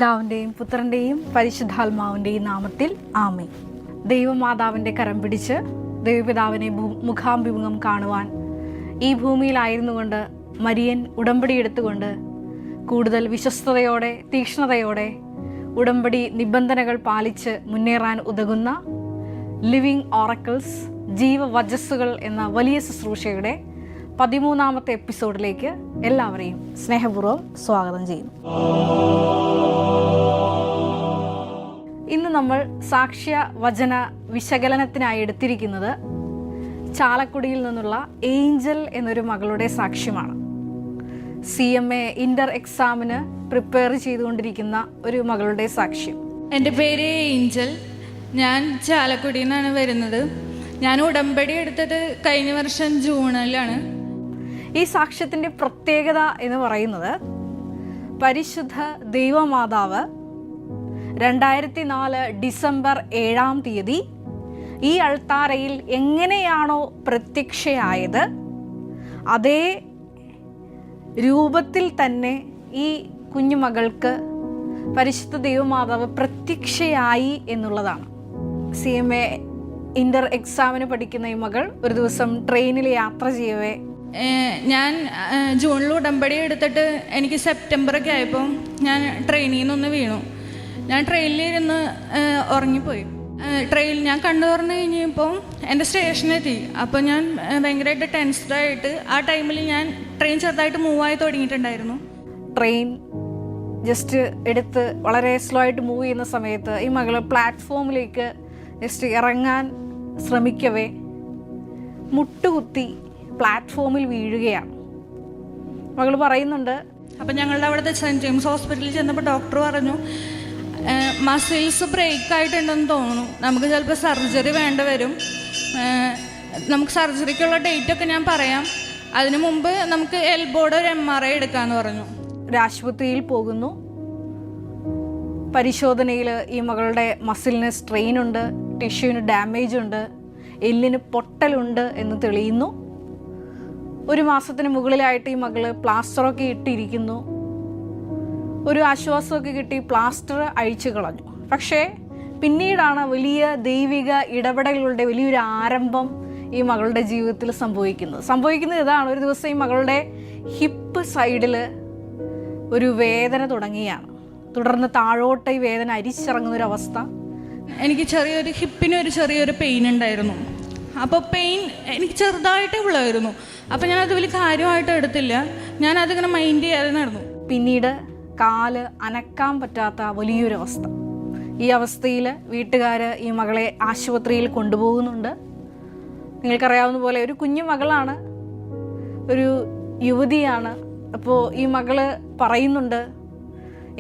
പിതാവിൻ്റെയും പുത്രൻ്റെയും പരിശുദ്ധാത്മാവിൻ്റെയും നാമത്തിൽ ആമേൻ. ദൈവമാതാവിൻ്റെ കരം പിടിച്ച് ദൈവപിതാവിനെ മുഖാഭിമുഖം കാണുവാൻ ഈ ഭൂമിയിലായിരുന്നു കൊണ്ട് മരിയൻ ഉടമ്പടി എടുത്തുകൊണ്ട് കൂടുതൽ വിശ്വസ്തയോടെ തീക്ഷ്ണതയോടെ ഉടമ്പടി നിബന്ധനകൾ പാലിച്ച് മുന്നേറാൻ ഉതകുന്ന ലിവിങ് ഓറക്കിൾസ് ജീവവചസ്സുകൾ എന്ന വലിയ ശുശ്രൂഷയുടെ 13ാമത്തെ എപ്പിസോഡിലേക്ക് എല്ലാവരെയും സ്നേഹപൂർവ്വം സ്വാഗതം ചെയ്യുന്നു. ഇന്ന് നമ്മൾ സാക്ഷ്യ വചന വിശകലനത്തിനായി എടുത്തിരിക്കുന്നത് ചാലക്കുടിയിൽ നിന്നുള്ള ഏഞ്ചൽ എന്നൊരു മകളുടെ സാക്ഷ്യമാണ്. CMA ഇന്റർ എക്സാമിന് പ്രിപ്പയർ ചെയ്തുകൊണ്ടിരിക്കുന്ന ഒരു മകളുടെ സാക്ഷ്യം. എൻ്റെ പേര് ഏഞ്ചൽ. ഞാൻ ചാലക്കുടിയിൽ നിന്നാണ് വരുന്നത്. ഞാൻ ഉടമ്പടി എടുത്തത് കഴിഞ്ഞ വർഷം ജൂണിലാണ്. ഈ സാക്ഷ്യത്തിൻ്റെ പ്രത്യേകത എന്ന് പറയുന്നത് പരിശുദ്ധ ദൈവമാതാവ് 2004 ഡിസംബർ 7-ാം തീയതി ഈ അൾത്താരയിൽ എങ്ങനെയാണോ പ്രത്യക്ഷയായത് അതേ രൂപത്തിൽ തന്നെ ഈ കുഞ്ഞുമകൾക്ക് പരിശുദ്ധ ദൈവമാതാവ് പ്രത്യക്ഷയായി എന്നുള്ളതാണ്. CMA ഇന്റർ എക്സാമിന് പഠിക്കുന്ന ഈ മകൾ ഒരു ദിവസം ട്രെയിനിൽ യാത്ര ചെയ്യവേ ഞാൻ ജൂണിൽ ഉടമ്പടി എടുത്തിട്ട് എനിക്ക് സെപ്റ്റംബറൊക്കെ ആയപ്പോൾ ഞാൻ ട്രെയിനിൽ നിന്നൊന്ന് വീണു. ഞാൻ ട്രെയിനിലിരുന്ന് ഉറങ്ങിപ്പോയി. ഞാൻ കണ്ണു തുറന്നു കഴിഞ്ഞപ്പോൾ എൻ്റെ സ്റ്റേഷനെത്തി. അപ്പോൾ ഞാൻ ഭയങ്കരമായിട്ട് ടെൻസ്ഡായിട്ട് ആ ടൈമിൽ ഞാൻ ട്രെയിൻ ചെറുതായിട്ട് മൂവായി തുടങ്ങിയിട്ടുണ്ടായിരുന്നു. ട്രെയിൻ ജസ്റ്റ് എടുത്ത് വളരെ സ്ലോ ആയിട്ട് മൂവ് ചെയ്യുന്ന സമയത്ത് ഈ മകള് പ്ലാറ്റ്ഫോമിലേക്ക് ജസ്റ്റ് ഇറങ്ങാൻ ശ്രമിക്കവേ മുട്ടുകുത്തി പ്ലാറ്റ്ഫോമിൽ വീഴുകയാണ്. മകൾ പറയുന്നുണ്ട്. അപ്പം ഞങ്ങളുടെ അവിടുത്തെ സെൻറ്റ് ജെയിംസ് ഹോസ്പിറ്റലിൽ ചെന്നപ്പോൾ ഡോക്ടർ പറഞ്ഞു മസിൽസ് ബ്രേക്ക് ആയിട്ടുണ്ടെന്ന് തോന്നുന്നു, നമുക്ക് ചിലപ്പോൾ സർജറി വേണ്ടി വരും. നമുക്ക് സർജറിക്കുള്ള ഡേറ്റൊക്കെ ഞാൻ പറയാം, അതിനു മുമ്പ് നമുക്ക് എൽബോയുടെ ഒരു MRI എടുക്കാമെന്ന് പറഞ്ഞു. ഒരു ആശുപത്രിയിൽ പോകുന്നു. പരിശോധനയിൽ ഈ മകളുടെ മസിലിന് സ്ട്രെയിൻ ഉണ്ട്, ടിഷ്യൂവിന് ഡാമേജ് ഉണ്ട്, എല്ലിന് പൊട്ടലുണ്ട് എന്ന് തെളിയുന്നു. 1 മാസത്തിന് മുകളിലായിട്ട് ഈ മകള് പ്ലാസ്റ്ററൊക്കെ ഇട്ടിരിക്കുന്നു. ഒരു ആശ്വാസമൊക്കെ കിട്ടി പ്ലാസ്റ്റർ അഴിച്ചു കളഞ്ഞു. പക്ഷേ പിന്നീടാണ് വലിയ ദൈവിക ഇടപെടലുകളുടെ വലിയൊരു ആരംഭം ഈ മകളുടെ ജീവിതത്തിൽ സംഭവിക്കുന്നത് ഇതാണ്. ഒരു ദിവസം ഈ മകളുടെ ഹിപ്പ് സൈഡിൽ ഒരു വേദന തുടങ്ങിയാണ്. തുടർന്ന് താഴോട്ട് ഈ വേദന അരിച്ചിറങ്ങുന്നൊരവസ്ഥ. എനിക്ക് ഹിപ്പിന് ചെറിയൊരു പെയിൻ ഉണ്ടായിരുന്നു. അപ്പോൾ പെയിൻ എനിക്ക് ചെറുതായിട്ടേ ഉള്ളായിരുന്നു. അപ്പം ഞാനത് വലിയ കാര്യമായിട്ട് എടുത്തില്ല. ഞാനതിങ്ങനെ മൈൻഡ് ചെയ്യാതെ നടന്നു. പിന്നീട് കാല് അനക്കാൻ പറ്റാത്ത വലിയൊരവസ്ഥ. ഈ അവസ്ഥയിൽ വീട്ടുകാർ ഈ മകളെ ആശുപത്രിയിൽ കൊണ്ടുപോകുന്നുണ്ട്. നിങ്ങൾക്കറിയാവുന്ന പോലെ ഒരു കുഞ്ഞു മകളാണ്, ഒരു യുവതിയാണ്. അപ്പോൾ ഈ മകള് പറയുന്നുണ്ട്,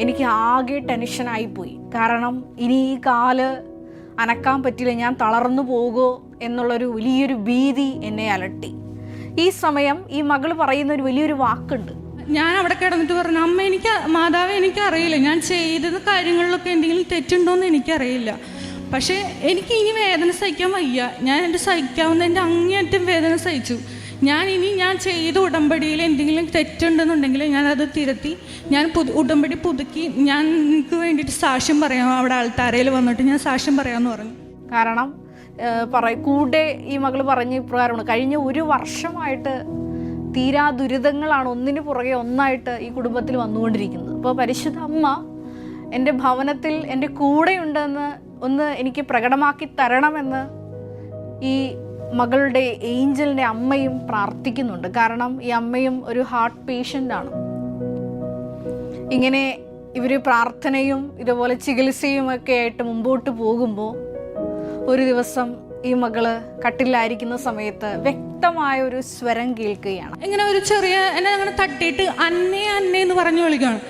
എനിക്ക് ആകെ ടെൻഷനായിപ്പോയി. കാരണം ഇനി ഈ കാല് അനക്കാൻ പറ്റില്ല, ഞാൻ തളർന്നു പോകുമോ എന്നുള്ളൊരു വലിയൊരു ഭീതി എന്നെ അലട്ടി. ഈ സമയം ഈ മകൾ പറയുന്ന ഒരു വലിയൊരു വാക്കുണ്ട്. ഞാൻ അവിടെ കിടന്നിട്ട് പറഞ്ഞു, അമ്മ മാതാവ് എനിക്കറിയില്ല, ഞാൻ ചെയ്ത കാര്യങ്ങളിലൊക്കെ എന്തെങ്കിലും തെറ്റുണ്ടോയെന്ന് എനിക്കറിയില്ല. പക്ഷേ എനിക്ക് ഇനി വേദന സഹിക്കാൻ വയ്യ. ഞാൻ എൻ്റെ സഹിക്കാവുന്ന എൻ്റെ അങ്ങേയറ്റം വേദന സഹിച്ചു. ഞാൻ ചെയ്ത ഉടമ്പടിയിൽ എന്തെങ്കിലും തെറ്റുണ്ടെന്നുണ്ടെങ്കിൽ ഞാനത് തിരുത്തി ഞാൻ ഉടമ്പടി പുതുക്കി ഞാൻ നിങ്ങൾക്ക് വേണ്ടിയിട്ട് സാക്ഷ്യം പറയാം. അവിടെ ആൾത്താരയിൽ വന്നിട്ട് ഞാൻ സാക്ഷ്യം പറയാമെന്ന് പറഞ്ഞു. കാരണം കൂടെ ഈ മകൾ പറഞ്ഞ ഇപ്രകാരമാണ്, കഴിഞ്ഞ 1 വർഷമായിട്ട് തീരാ ദുരിതങ്ങളാണ് ഒന്നിനു പുറകെ ഒന്നായിട്ട് ഈ കുടുംബത്തിൽ വന്നുകൊണ്ടിരിക്കുന്നത്. അപ്പോൾ പരിശുദ്ധ അമ്മ എൻ്റെ ഭവനത്തിൽ എൻ്റെ കൂടെയുണ്ടെന്ന് ഒന്ന് എനിക്ക് പ്രകടമാക്കി തരണമെന്ന് ഈ മകളുടെ ഏഞ്ചലിൻ്റെ അമ്മയും പ്രാർത്ഥിക്കുന്നുണ്ട്. കാരണം ഈ അമ്മയും ഒരു ഹാർട്ട് പേഷ്യൻ്റാണ്. ഇങ്ങനെ ഇവർ പ്രാർത്ഥനയും ഇതുപോലെ ചികിത്സയും ഒക്കെ ആയിട്ട് മുമ്പോട്ട് പോകുമ്പോൾ ഒരു ദിവസം ഈ മകള് കട്ടിലായിരിക്കുന്ന സമയത്ത് വ്യക്തമായ ഒരു സ്വരം കേൾക്കുകയാണ്. ഇങ്ങനെ ഒരു എന്നെ അങ്ങനെ തട്ടിയിട്ട് അന്നേ എന്ന് പറഞ്ഞു വിളിക്കുകയാണ്.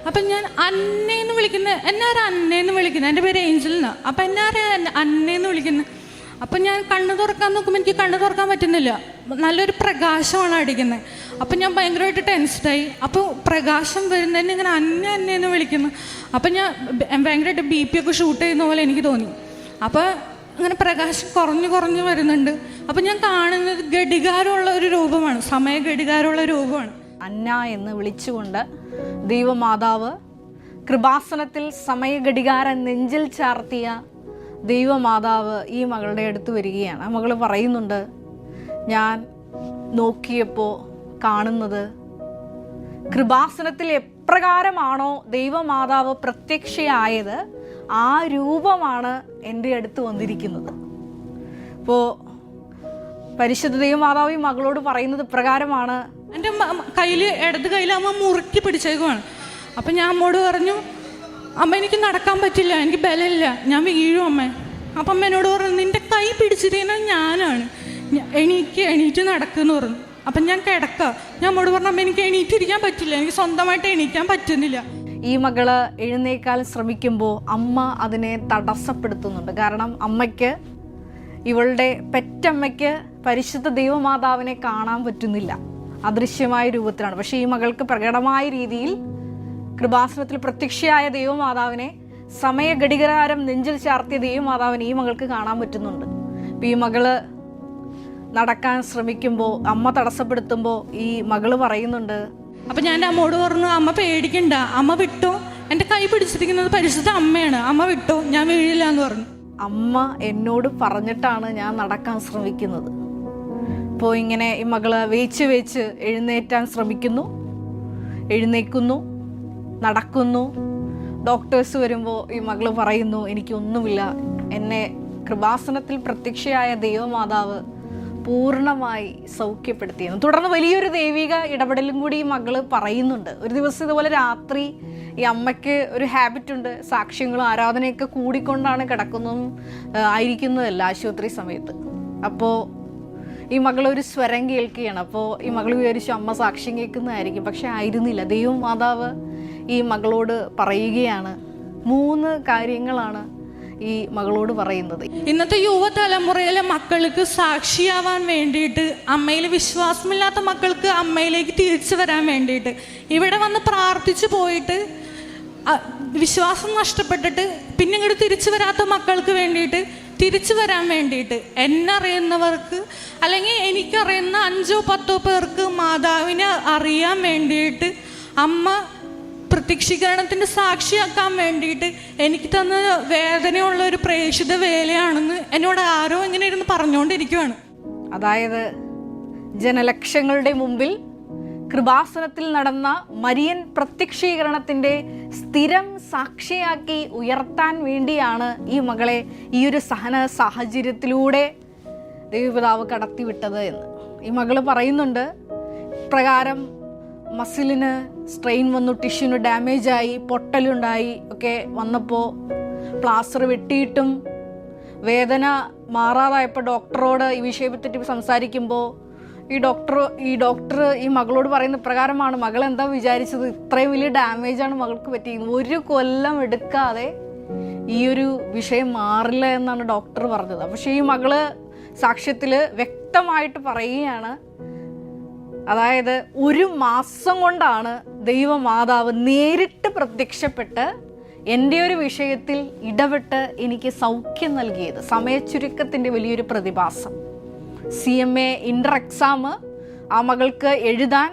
അപ്പം ഞാൻ അന്നേന്ന് വിളിക്കുന്നത്, എന്നാരാ അന്നേന്ന് വിളിക്കുന്നത്? എൻ്റെ പേര് ഏഞ്ചൽ എന്നാണ്. അപ്പം എന്നാരാ അന്നേന്ന് വിളിക്കുന്നത്? അപ്പം ഞാൻ കണ്ണ് തുറക്കാൻ നോക്കുമ്പോൾ എനിക്ക് കണ്ണ് തുറക്കാൻ പറ്റുന്നില്ല. നല്ലൊരു പ്രകാശമാണ് അടിക്കുന്നത്. അപ്പം ഞാൻ ഭയങ്കരമായിട്ട് ടെൻസ്ഡായി. അപ്പോൾ പ്രകാശം വരുന്നതിന് ഇങ്ങനെ അന്നേന്ന് വിളിക്കുന്നു. അപ്പം ഞാൻ ഭയങ്കരമായിട്ട് BP ഒക്കെ ഷൂട്ട് ചെയ്യുന്ന പോലെ എനിക്ക് തോന്നി. അപ്പോൾ അങ്ങനെ പ്രകാശം കുറഞ്ഞു വരുന്നുണ്ട്. അപ്പം ഞാൻ കാണുന്നത് ഘടികാരമുള്ള ഒരു രൂപമാണ്, സമയ ഘടികാരമുള്ള രൂപമാണ്. അന്ന എന്ന് വിളിച്ചുകൊണ്ട് ദൈവമാതാവ് കൃപാസനത്തിൽ സമയഘടികാരം നെഞ്ചിൽ ചാർത്തിയ ദൈവമാതാവ് ഈ മകളുടെ അടുത്ത് വരികയാണ്. ആ മകൾ പറയുന്നുണ്ട്, ഞാൻ നോക്കിയപ്പോൾ കാണുന്നത് കൃപാസനത്തിൽ എപ്രകാരമാണോ ദൈവമാതാവ് പ്രത്യക്ഷയായത് ആ രൂപമാണ് എൻ്റെ അടുത്ത് വന്നിരിക്കുന്നത്. അപ്പോൾ പരിശുദ്ധ ദൈവമാതാവ് ഈ മകളോട് പറയുന്നത് പ്രകാരമാണ്. എൻ്റെ ഇടത് കയ്യിൽ അമ്മ മുറുക്കി പിടിച്ചേക്കുവാണ്. അപ്പം ഞാൻ അമ്മോട് പറഞ്ഞു, അമ്മ എനിക്ക് നടക്കാൻ പറ്റില്ല, എനിക്ക് ബലമില്ല, ഞാൻ വീഴും അമ്മ. അപ്പം അമ്മ എന്നോട് പറഞ്ഞു, നിൻ്റെ കൈ പിടിച്ചിരിക്കുന്നത് ഞാനാണ്, എണീറ്റ് നടക്കുമെന്ന് പറഞ്ഞു. അപ്പം ഞാൻ കിടക്കുക. ഞാൻ അമ്മോട് പറഞ്ഞു, അമ്മ എനിക്ക് എണീറ്റിരിക്കാൻ പറ്റില്ല, എനിക്ക് സ്വന്തമായിട്ട് എണീക്കാൻ പറ്റുന്നില്ല. ഈ മകള് എഴുന്നേൽക്കാൻ ശ്രമിക്കുമ്പോൾ അമ്മ അതിനെ തടസ്സപ്പെടുത്തുന്നുണ്ട്. കാരണം അമ്മയ്ക്ക്, ഇവളുടെ പെറ്റമ്മയ്ക്ക് പരിശുദ്ധ ദൈവമാതാവിനെ കാണാൻ പറ്റുന്നില്ല, അദൃശ്യമായ രൂപത്തിലാണ്. പക്ഷേ ഈ മകൾക്ക് പ്രകടമായ രീതിയിൽ കൃപാസനത്തിൽ പ്രത്യക്ഷയായ ദൈവമാതാവിനെ, സമയഘടികാരം നെഞ്ചിൽ ചാർത്തിയ ദൈവമാതാവിനെ ഈ മകൾക്ക് കാണാൻ പറ്റുന്നുണ്ട്. അപ്പം ഈ മകള് നടക്കാൻ ശ്രമിക്കുമ്പോൾ അമ്മ തടസ്സപ്പെടുത്തുമ്പോൾ ഈ മകള് പറയുന്നുണ്ട്. അപ്പം ഞാൻ എൻ്റെ അമ്മോട് പറഞ്ഞു, അമ്മ പേടിക്കണ്ട, അമ്മ വിട്ടോ, എൻ്റെ കൈ പിടിച്ചിരിക്കുന്നത് പരിശുദ്ധ അമ്മയാണ്, അമ്മ വിട്ടോ, ഞാൻ വീഴില്ല എന്ന് പറഞ്ഞു. അമ്മ എന്നോട് പറഞ്ഞിട്ടാണ് ഞാൻ നടക്കാൻ ശ്രമിക്കുന്നത്. അപ്പോൾ ഇങ്ങനെ ഈ മകള് വേച്ച് എഴുന്നേറ്റാൻ ശ്രമിക്കുന്നു, എഴുന്നേൽക്കുന്നു, നടക്കുന്നു. ഡോക്ടേഴ്സ് വരുമ്പോൾ ഈ മകള് പറയുന്നു, എനിക്കൊന്നുമില്ല, എന്നെ കൃപാസനത്തിൽ പ്രത്യക്ഷയായ ദൈവമാതാവ് പൂർണ്ണമായി സൗഖ്യപ്പെടുത്തിയെന്ന്. തുടർന്ന് വലിയൊരു ദൈവിക ഇടപെടലും കൂടി ഈ മകള് പറയുന്നുണ്ട്. ഒരു ദിവസം ഇതുപോലെ രാത്രി ഈ അമ്മയ്ക്ക് ഒരു ഹാബിറ്റ് ഉണ്ട്, സാക്ഷ്യങ്ങളും ആരാധനയൊക്കെ കൂടിക്കൊണ്ടാണ് ആയിരിക്കുന്നതല്ല ആശുപത്രി സമയത്ത്. അപ്പോൾ ഈ മകളൊരു സ്വരം കേൾക്കുകയാണ്. അപ്പോൾ ഈ മകൾ വിചാരിച്ചു അമ്മ സാക്ഷ്യം കേൾക്കുന്നതായിരിക്കും. പക്ഷെ ആയിരുന്നില്ല. ദൈവം മാതാവ് ഈ മകളോട് പറയുകയാണ്, 3 കാര്യങ്ങളാണ് ഈ മകളോട് പറയുന്നത്. ഇന്നത്തെ യുവതലമുറയിലെ മക്കൾക്ക് സാക്ഷിയാവാൻ വേണ്ടിയിട്ട്, അമ്മയിൽ വിശ്വാസമില്ലാത്ത മക്കൾക്ക് അമ്മയിലേക്ക് തിരിച്ചു വരാൻ വേണ്ടിയിട്ട്, ഇവിടെ വന്ന് പ്രാർത്ഥിച്ചു പോയിട്ട് വിശ്വാസം നഷ്ടപ്പെട്ടിട്ട് പിന്നെ ഇങ്ങോട്ട് തിരിച്ചു വരാത്ത മക്കൾക്ക് വേണ്ടിയിട്ട് തിരിച്ചു വരാൻ വേണ്ടിയിട്ട്, എന്നറിയുന്നവർക്ക് അല്ലെങ്കിൽ എനിക്കറിയുന്ന 5-10 പേർക്ക് മാതാവിനെ അറിയാൻ വേണ്ടിയിട്ട്, അമ്മ പ്രത്യക്ഷീകരണത്തിൻ്റെ സാക്ഷിയാക്കാൻ വേണ്ടിയിട്ട് എനിക്ക് തന്ന വേദനയുള്ള ഒരു പ്രേക്ഷിത വേലയാണെന്ന് എന്നോട് ആരോ ഇങ്ങനെ ഇരുന്ന് പറഞ്ഞുകൊണ്ടിരിക്കുകയാണ്. അതായത് ജനലക്ഷങ്ങളുടെ മുമ്പിൽ കൃപാസനത്തിൽ നടന്ന മരിയൻ പ്രത്യക്ഷീകരണത്തിൻ്റെ സ്ഥിരം സാക്ഷിയാക്കി ഉയർത്താൻ വേണ്ടിയാണ് ഈ മകളെ ഈ ഒരു സഹന സാഹചര്യത്തിലൂടെ ദൈവപിതാവ് കടത്തിവിട്ടത് എന്ന് ഈ മകള് പറയുന്നുണ്ട്. പ്രകാരം മസിലിന് സ്ട്രെയിൻ വന്നു, ടിഷ്യൂന് ഡാമേജായി, പൊട്ടലുണ്ടായി ഒക്കെ വന്നപ്പോൾ പ്ലാസ്റ്റർ വെട്ടിയിട്ടും വേദന മാറാതായപ്പോൾ ഡോക്ടറോട് ഈ വിഷയത്തെപ്പറ്റി സംസാരിക്കുമ്പോൾ ഈ ഡോക്ടർ ഈ മകളോട് പറയുന്ന പ്രകാരമാണ്, മകൾ എന്താ വിചാരിച്ചത്, ഇത്രയും വലിയ ഡാമേജാണ് മകൾക്ക് പറ്റിയത്, 1 കൊല്ലം എടുക്കാതെ ഈ ഒരു വിഷയം മാറില്ല എന്നാണ് ഡോക്ടർ പറഞ്ഞത്. പക്ഷേ ഈ മകള് സാക്ഷ്യത്തിൽ വ്യക്തമായിട്ട് പറയുകയാണ്, അതായത് 1 മാസം കൊണ്ടാണ് ദൈവമാതാവ് നേരിട്ട് പ്രത്യക്ഷപ്പെട്ട് എൻ്റെ ഒരു വിഷയത്തിൽ ഇടപെട്ട് എനിക്ക് സൗഖ്യം നൽകിയത്. സമയച്ചുരുക്കത്തിൻ്റെ വലിയൊരു പ്രതിഭാസം. CMA ഇൻ്റർ എക്സാം ആ മകൾക്ക് എഴുതാൻ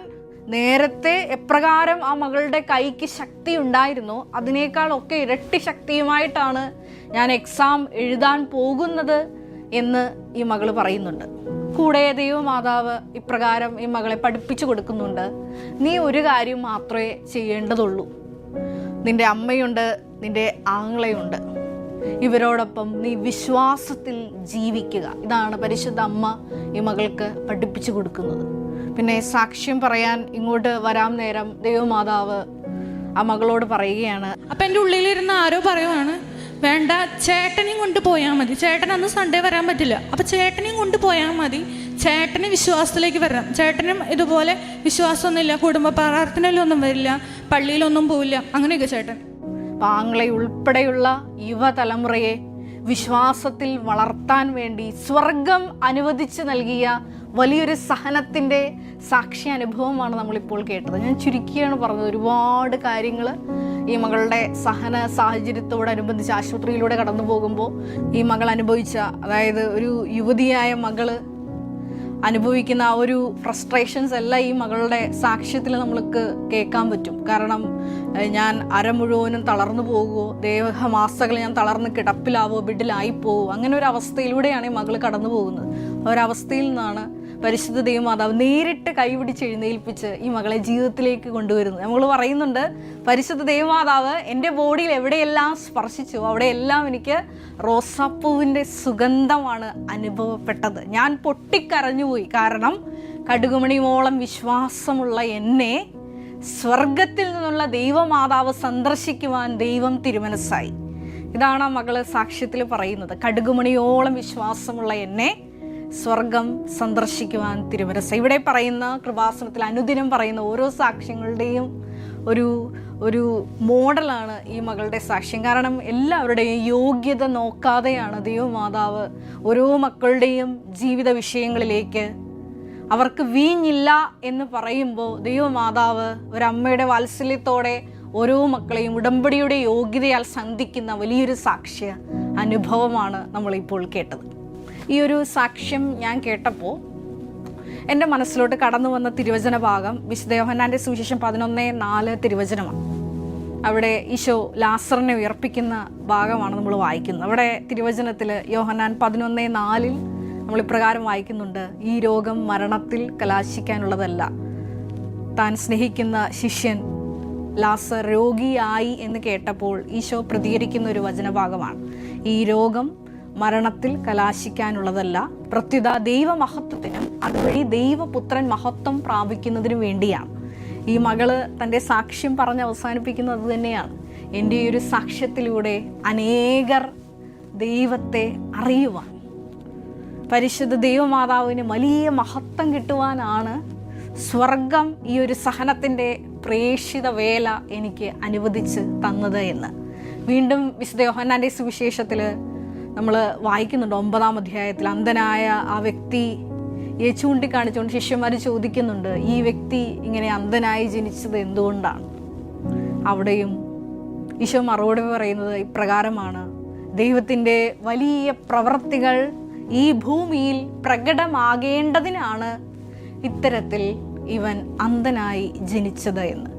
നേരത്തെ എപ്രകാരം ആ മകളുടെ കൈക്ക് ശക്തി ഉണ്ടായിരുന്നോ അതിനേക്കാളൊക്കെ ഇരട്ടി ശക്തിയുമായിട്ടാണ് ഞാൻ എക്സാം എഴുതാൻ പോകുന്നത് എന്ന് ഈ മകൾ പറയുന്നുണ്ട്. കൂടെ ദൈവമാതാവ് ഇപ്രകാരം ഈ മകളെ പഠിപ്പിച്ചു കൊടുക്കുന്നുണ്ട്. നീ ഒരു കാര്യം മാത്രമേ ചെയ്യേണ്ടതുള്ളൂ. നിന്റെ അമ്മയുണ്ട്, നിന്റെ ആങ്ങളയുണ്ട്, ഇവരോടൊപ്പം നീ വിശ്വാസത്തിൽ ജീവിക്കുക. ഇതാണ് പരിശുദ്ധ അമ്മ ഈ മകൾക്ക് പഠിപ്പിച്ചു കൊടുക്കുന്നത്. പിന്നെ സാക്ഷ്യം പറയാൻ ഇങ്ങോട്ട് വരാൻ നേരം ദൈവമാതാവ് ആ മകളോട് പറയുകയാണ്. അപ്പം എൻ്റെ ഉള്ളിലിരുന്ന് ആരോ പറയുവാണ്, വേണ്ട, ചേട്ടനെയും കൊണ്ട് പോയാൽ മതി, ചേട്ടൻ അന്ന് സൺഡേ വരാൻ പറ്റില്ല, അപ്പം ചേട്ടനെയും കൊണ്ട് പോയാൽ മതി, ചേട്ടന് വിശ്വാസത്തിലേക്ക് വരണം, ചേട്ടനും ഇതുപോലെ വിശ്വാസമൊന്നുമില്ല, കുടുംബ പ്രാർത്ഥനയിലൊന്നും വരില്ല, പള്ളിയിലൊന്നും പോവില്ല, അങ്ങനെയൊക്കെ ചേട്ടൻ. ആങ്ങളെ ഉൾപ്പെടെയുള്ള യുവതലമുറയെ വിശ്വാസത്തിൽ വളർത്താൻ വേണ്ടി സ്വർഗം അനുവദിച്ച് നൽകിയ വലിയൊരു സഹനത്തിൻ്റെ സാക്ഷി അനുഭവമാണ് നമ്മളിപ്പോൾ കേട്ടത്. ഞാൻ ചുരുക്കിയാണ് പറഞ്ഞത്. ഒരുപാട് കാര്യങ്ങൾ ഈ മകളുടെ സഹന സാഹചര്യത്തോടനുബന്ധിച്ച് ആശുപത്രിയിലൂടെ കടന്നു പോകുമ്പോൾ ഈ മകൾ അനുഭവിച്ച, അതായത് ഒരു യുവതിയായ മകള് അനുഭവിക്കുന്ന ആ ഒരു ഫ്രസ്ട്രേഷൻസ് എല്ലാം ഈ മകളുടെ സാക്ഷ്യത്തിൽ നമ്മൾക്ക് കേൾക്കാൻ പറ്റും. കാരണം ഞാൻ മുഴുവനും തളർന്നു പോകുമോ, ദേഹമാസകൾ ഞാൻ തളർന്ന് കിടപ്പിലാവോ, ബെഡിലായിപ്പോവോ, അങ്ങനെ ഒരു അവസ്ഥയിലൂടെയാണ് ഈ മകൾ കടന്നു പോകുന്നത്. ആ ഒരവസ്ഥയിൽ നിന്നാണ് പരിശുദ്ധ ദൈവമാതാവ് നേരിട്ട് കൈപിടിച്ച് എഴുന്നേൽപ്പിച്ച് ഈ മകളെ ജീവിതത്തിലേക്ക് കൊണ്ടുവരുന്നത്. നമ്മൾ പറയുന്നുണ്ട്, പരിശുദ്ധ ദൈവമാതാവ് എൻ്റെ ബോഡിയിൽ എവിടെയെല്ലാം സ്പർശിച്ചു അവിടെയെല്ലാം എനിക്ക് റോസാപ്പൂവിൻ്റെ സുഗന്ധമാണ് അനുഭവപ്പെട്ടത്. ഞാൻ പൊട്ടിക്കരഞ്ഞുപോയി. കാരണം കടുകുമണിയോളം വിശ്വാസമുള്ള എന്നെ സ്വർഗത്തിൽ നിന്നുള്ള ദൈവമാതാവ് സന്ദർശിക്കുവാൻ ദൈവം തിരുമനസ്സായി. ഇതാണ് ആ മകള് സാക്ഷ്യത്തിൽ പറയുന്നത്. കടുകുമണിയോളം വിശ്വാസമുള്ള എന്നെ സ്വർഗം സന്ദർശിക്കുവാൻ തിരുമനസ്സായി. ഇവിടെ പറയുന്ന കൃപാസനത്തിൽ അനുദിനം പറയുന്ന ഓരോ സാക്ഷ്യങ്ങളുടെയും ഒരു മോഡലാണ് ഈ മകളുടെ സാക്ഷ്യം. കാരണം എല്ലാവരുടെയും യോഗ്യത നോക്കാതെയാണ് ദൈവമാതാവ് ഓരോ മക്കളുടെയും ജീവിത വിഷയങ്ങളിലേക്ക്, അവർക്ക് വീഞ്ഞില്ല എന്ന് പറയുമ്പോൾ ദൈവമാതാവ് ഒരമ്മയുടെ വാത്സല്യത്തോടെ ഓരോ മക്കളെയും ഉടമ്പടിയുടെ യോഗ്യതയാൽ സന്ധിക്കുന്ന വലിയൊരു സാക്ഷ്യ അനുഭവമാണ് നമ്മളിപ്പോൾ കേട്ടത്. ഈ ഒരു സാക്ഷ്യം ഞാൻ കേട്ടപ്പോൾ എൻ്റെ മനസ്സിലോട്ട് കടന്നു വന്ന തിരുവചന ഭാഗം വിശുദ്ധ യോഹന്നാൻ്റെ സുവിശേഷം 11:4 തിരുവചനമാണ്. അവിടെ ഈശോ ലാസറിനെ ഉയർപ്പിക്കുന്ന ഭാഗമാണ് നമ്മൾ വായിക്കുന്നത്. അവിടെ തിരുവചനത്തിൽ യോഹന്നാൻ 11:4 നമ്മൾ ഇപ്രകാരം വായിക്കുന്നുണ്ട്: ഈ രോഗം മരണത്തിൽ കലാശിക്കാനുള്ളതല്ല. താൻ സ്നേഹിക്കുന്ന ശിഷ്യൻ ലാസർ രോഗിയായി എന്ന് കേട്ടപ്പോൾ ഈശോ പ്രതികരിക്കുന്ന ഒരു വചനഭാഗമാണ്. ഈ രോഗം മരണത്തിൽ കലാശിക്കാനുള്ളതല്ല, പ്രത്യുത ദൈവമഹത്വത്തിനും അതുവഴി ദൈവപുത്രൻ മഹത്വം പ്രാപിക്കുന്നതിനും വേണ്ടിയാണ്. ഈ മകള് തൻ്റെ സാക്ഷ്യം പറഞ്ഞ് അവസാനിപ്പിക്കുന്നത് തന്നെയാണ്. എൻ്റെ ഈ ഒരു സാക്ഷ്യത്തിലൂടെ അനേകർ ദൈവത്തെ അറിയുവാൻ, പരിശുദ്ധ ദൈവമാതാവിന് വലിയ മഹത്വം കിട്ടുവാനാണ് സ്വർഗം ഈ ഒരു സഹനത്തിൻ്റെ പ്രേക്ഷിത വേല എനിക്ക് അനുവദിച്ച് തന്നത് എന്ന് വീണ്ടും വിശുദ്ധ യോഹന്നാൻ്റെ സുവിശേഷത്തിൽ നമ്മൾ വായിക്കുന്നുണ്ട്. 9-ാം അധ്യായത്തിൽ അന്ധനായ ആ വ്യക്തിയെ ചൂണ്ടിക്കാണിച്ചുകൊണ്ട് ശിഷ്യന്മാർ ചോദിക്കുന്നുണ്ട്, ഈ വ്യക്തി ഇങ്ങനെ അന്ധനായി ജനിച്ചത് എന്തുകൊണ്ടാണ്? അവിടെയും ഈശോ മറുപടി പറയുന്നത് ഇപ്രകാരമാണ്: ദൈവത്തിൻ്റെ വലിയ പ്രവൃത്തികൾ ഈ ഭൂമിയിൽ പ്രകടമാകേണ്ടതിനാണ് ഇത്തരത്തിൽ ഇവൻ അന്ധനായി ജനിച്ചത് എന്ന്.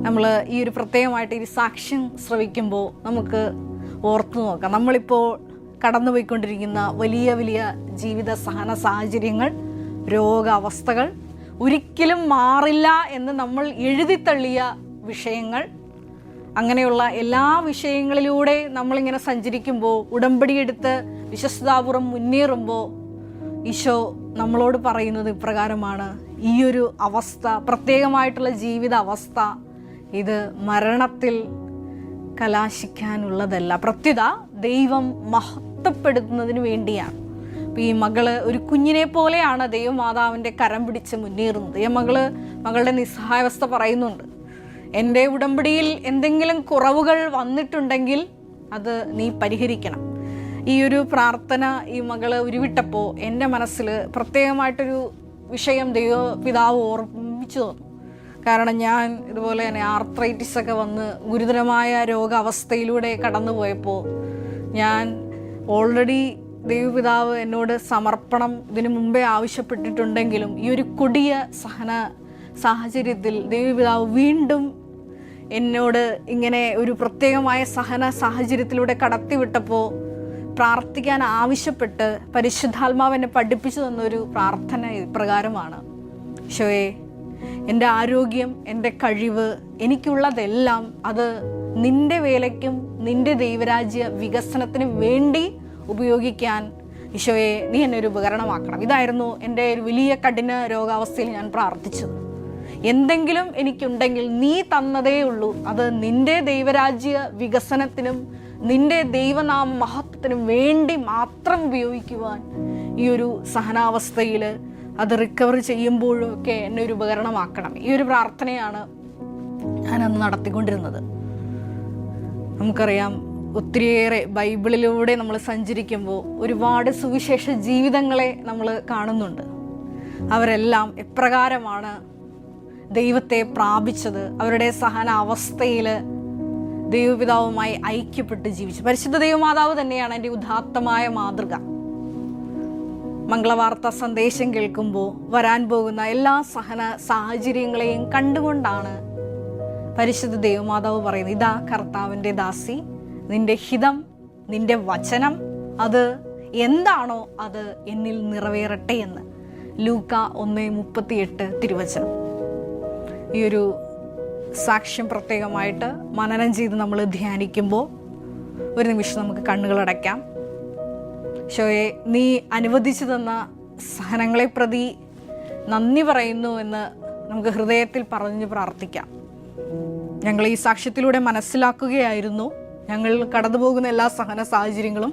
നമ്മൾ ഈ ഒരു പ്രത്യേകമായിട്ട് ഈ സാക്ഷ്യം ശ്രവിക്കുമ്പോൾ നമുക്ക് ഓർത്തു നോക്കാം. നമ്മളിപ്പോൾ കടന്നുപോയിക്കൊണ്ടിരിക്കുന്ന വലിയ വലിയ ജീവിത സഹന സാഹചര്യങ്ങൾ, രോഗാവസ്ഥകൾ, ഒരിക്കലും മാറില്ല എന്ന് നമ്മൾ എഴുതിത്തള്ളിയ വിഷയങ്ങൾ, അങ്ങനെയുള്ള എല്ലാ വിഷയങ്ങളിലൂടെ നമ്മളിങ്ങനെ സഞ്ചരിക്കുമ്പോൾ, ഉടമ്പടിയെടുത്ത് വിശ്വസ്താപൂർവം മുന്നേറുമ്പോൾ ഈശോ നമ്മളോട് പറയുന്നത് ഇപ്രകാരമാണ്: ഈ ഒരു അവസ്ഥ, പ്രത്യേകമായിട്ടുള്ള ജീവിത അവസ്ഥ, ഇത് മരണത്തിൽ കലാശിക്കാനുള്ളതല്ല, പ്രത്യുത ദൈവം മഹത്വപ്പെടുത്തുന്നതിന് വേണ്ടിയാണ്. അപ്പോൾ ഈ മകള് ഒരു കുഞ്ഞിനെ പോലെയാണ് ദൈവമാതാവിൻ്റെ കരം പിടിച്ച് മുന്നേറുന്നത്. ഈ മകളുടെ നിസ്സഹായാവസ്ഥ പറയുന്നുണ്ട്. എൻ്റെ ഉടമ്പടിയിൽ എന്തെങ്കിലും കുറവുകൾ വന്നിട്ടുണ്ടെങ്കിൽ അത് നീ പരിഹരിക്കണം. ഈ ഒരു പ്രാർത്ഥന ഈ മകള് ഉരുവിട്ടപ്പോൾ എൻ്റെ മനസ്സിൽ പ്രത്യേകമായിട്ടൊരു വിഷയം ദൈവപിതാവ് ഓർമ്മിച്ചു തന്നു. കാരണം ഞാൻ ഇതുപോലെ തന്നെ ആർത്രൈറ്റിസ് ഒക്കെ വന്ന് ഗുരുതരമായ രോഗാവസ്ഥയിലൂടെ കടന്നു പോയപ്പോൾ ഞാൻ ഓൾറെഡി ദൈവപിതാവ് എന്നോട് സമർപ്പണം ഇതിനു മുമ്പേ ആവശ്യപ്പെട്ടിട്ടുണ്ടെങ്കിലും ഈ ഒരു കൊടിയ സഹന സാഹചര്യത്തിൽ ദൈവപിതാവ് വീണ്ടും എന്നോട് ഇങ്ങനെ ഒരു പ്രത്യേകമായ സഹന സാഹചര്യത്തിലൂടെ കടത്തിവിട്ടപ്പോൾ പ്രാർത്ഥിക്കാൻ ആവശ്യപ്പെട്ട് പരിശുദ്ധാത്മാവ് എന്നെ പഠിപ്പിച്ചു തന്നൊരു പ്രാർത്ഥന ഇപ്രകാരമാണ്: ഈശോയെ, എൻ്റെ ആരോഗ്യം, എൻ്റെ കഴിവ്, എനിക്കുള്ളതെല്ലാം അത് നിൻ്റെ വേലയ്ക്കും നിൻ്റെ ദൈവരാജ്യ വികസനത്തിനും വേണ്ടി ഉപയോഗിക്കാൻ ഈശോയെ നീ എന്നെ ഒരു ഉപകരണമാക്കണം. ഇതായിരുന്നു എൻ്റെ ഒരു വലിയ കഠിന രോഗാവസ്ഥയിൽ ഞാൻ പ്രാർത്ഥിച്ചത്. എന്തെങ്കിലും എനിക്കുണ്ടെങ്കിൽ നീ തന്നതേ ഉള്ളൂ, അത് നിൻ്റെ ദൈവരാജ്യ വികസനത്തിനും നിൻ്റെ ദൈവനാമ മഹത്വത്തിനും വേണ്ടി മാത്രം ഉപയോഗിക്കുവാൻ ഈ ഒരു സഹനാവസ്ഥയിൽ അത് റിക്കവർ ചെയ്യുമ്പോഴും ഒക്കെ എന്നെ ഒരു ഉപകരണമാക്കണം. ഈ ഒരു പ്രാർത്ഥനയാണ് ഞാനന്ന് നടത്തിക്കൊണ്ടിരുന്നത്. നമുക്കറിയാം, ഒത്തിരിയേറെ ബൈബിളിലൂടെ നമ്മൾ സഞ്ചരിക്കുമ്പോൾ ഒരുപാട് സുവിശേഷ ജീവിതങ്ങളെ നമ്മൾ കാണുന്നുണ്ട്. അവരെല്ലാം എപ്രകാരമാണ് ദൈവത്തെ പ്രാപിച്ചത്, അവരുടെ സഹനാവസ്ഥയിൽ ദൈവപിതാവുമായി ഐക്യപ്പെട്ട് ജീവിച്ചു. പരിശുദ്ധ ദൈവമാതാവ് തന്നെയാണ് എൻ്റെ ഉദാത്തമായ മാതൃക. മംഗളവാർത്ത സന്ദേശം കേൾക്കുമ്പോൾ വരാൻ പോകുന്ന എല്ലാ സഹന സാഹചര്യങ്ങളെയും കണ്ടുകൊണ്ടാണ് പരിശുദ്ധ ദൈവമാതാവ് പറയുന്നത്, ഇതാ കർത്താവിൻ്റെ ദാസി, നിന്റെ ഹിതം, നിന്റെ വചനം അത് എന്താണോ അത് എന്നിൽ നിറവേറട്ടെ എന്ന്. ലൂക്ക 1:38 തിരുവചനം. ഈ ഒരു സാക്ഷ്യം പ്രത്യേകമായിട്ട് മനനം ചെയ്ത് നമ്മൾ ധ്യാനിക്കുമ്പോൾ ഒരു നിമിഷം നമുക്ക് കണ്ണുകളടയ്ക്കാം. ഈശോയെ, നീ അനുവദിച്ചു തന്ന സഹനങ്ങളെ പ്രതി നന്ദി പറയുന്നു എന്ന് നമുക്ക് ഹൃദയത്തിൽ പറഞ്ഞു പ്രാർത്ഥിക്കാം. ഞങ്ങൾ ഈ സാക്ഷ്യത്തിലൂടെ മനസ്സിലാക്കുകയായിരുന്നു, ഞങ്ങൾ കടന്നു പോകുന്ന എല്ലാ സഹന സാഹചര്യങ്ങളും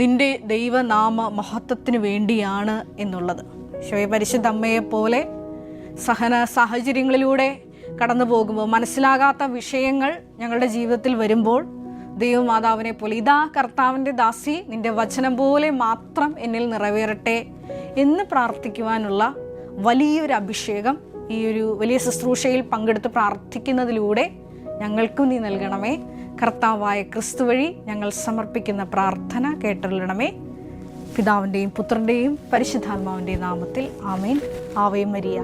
നിന്റെ ദൈവനാമ മഹത്വത്തിന് വേണ്ടിയാണ് എന്നുള്ളത്. ഈശോയെ, പരിശുദ്ധ അമ്മയെപ്പോലെ സഹന സാഹചര്യങ്ങളിലൂടെ കടന്നു പോകുമ്പോൾ മനസ്സിലാകാത്ത വിഷയങ്ങൾ ഞങ്ങളുടെ ജീവിതത്തിൽ വരുമ്പോൾ ദൈവമാതാവിനെ പോലെ, ഇതാ കർത്താവിൻ്റെ ദാസി, നിന്റെ വചനം പോലെ മാത്രം എന്നിൽ നിറവേറട്ടെ എന്ന് പ്രാർത്ഥിക്കുവാനുള്ള വലിയൊരു അഭിഷേകം ഈ ഒരു വലിയ ശുശ്രൂഷയിൽ പങ്കെടുത്ത് പ്രാർത്ഥിക്കുന്നതിലൂടെ ഞങ്ങൾക്കും നീ നൽകണമേ. കർത്താവായ ക്രിസ്തു വഴി ഞങ്ങൾ സമർപ്പിക്കുന്ന പ്രാർത്ഥന കേട്ടരുളണമേ. പിതാവിൻ്റെയും പുത്രൻ്റെയും പരിശുദ്ധാത്മാവിൻ്റെയും നാമത്തിൽ ആമേൻ. Ave Maria.